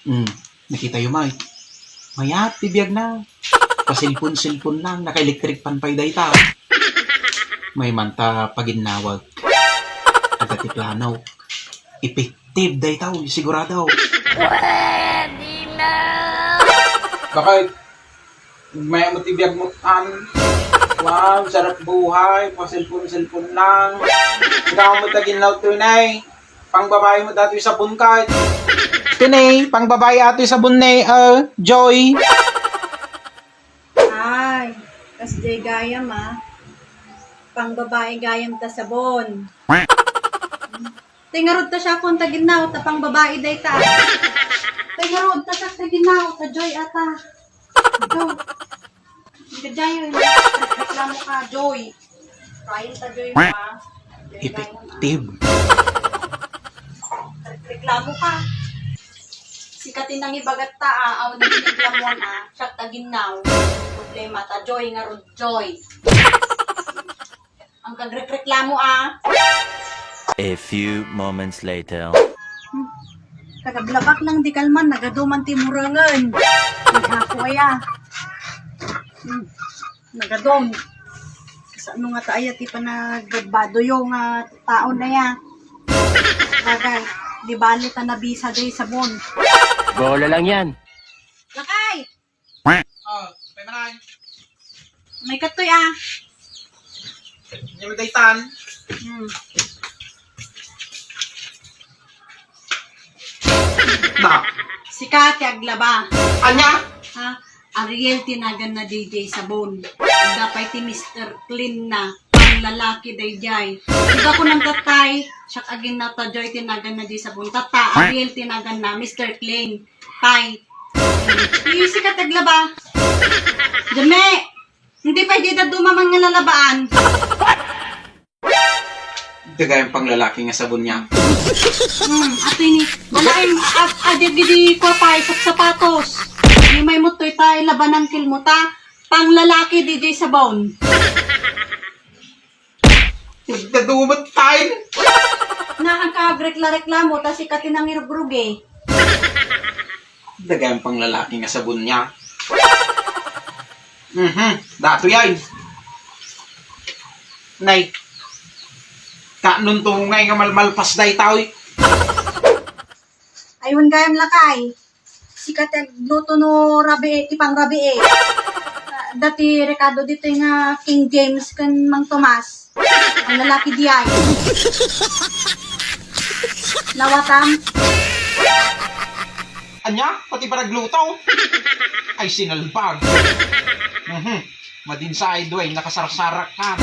Hmm, nakita yung mayat, bibiyag na. Pasilpon-silpon lang, naka-electric pan pa'y dayta. May manta paginawag. Agati plano. Effective dayta, sigurado. Bakit? May matibiyag mo wow, sarap buhay, pasilpon-silpon lang. Ikaw mo tagin na tunay. Pang babae mo dati sa bungkat. Tunay, pang babae ato sa bunay, Joy. Ay, kas jay gayam pang babae gayam ta sabon. Tingarod ta siya kung taginaw ta pang babae day ta. Tingarod ta siya taginaw ta Joy ata. Joy. Gajayo, reklamo ka Joy. Kain ta Joy pa. Effective. Reklamo ka. Sikatin nang ibagat ta aw nagreklamuan siya taginaw. Problema ta Joy nga rod Joy. Ang kagreklamo A few moments later. Kagablabak lang di kalman, nagaduman ti murangan. Nagako nagadom. Sa ano nga tayo, ti pa nagbado yung tao na ya. Bagay, di bali ta nabisa day sabon. Bola lang yan. Lakay! Oh, may manay. May katoy Hindi mo daytan. Na, Si Kati Aglaba. anya? Ha? Ariel tinagan na DJ sabon. Ang dapay ti Mr. Clean na. Ang lalaki day jay. Iba ko nang tatay. Siya agin na ta Joy tinagan na di sabon. Tata, Ariel tinagan na Mr. Clean. Tay. Si Kati Aglaba. Jame! Hindi pa di na dumamang nga lalabaan. Dagay ang panglalaki nga sabon niya. Ato ini. Walain, adir gidi ko pa sa sapatos. Di may mutoy tayo labanan kilmuta. Pang lalaki DJ sabon. Dadumot tayo. Na ang kagrekla-reklamo, ta si katinang irugruge. Dagay ang panglalaki nga sabon niya. Dato yan. Nay. Kanun tungay nga malmalpas day tao. Ayun gayam lakay. Si katagluto no rabi, ipang rabi dati rekado dito nga King James kan Mang Tomas. Ang lalaki di ay. Lawatam. Anya, pati pa nagluto. Ay sinalbag. Madinsay doy, nakasarsarak ka.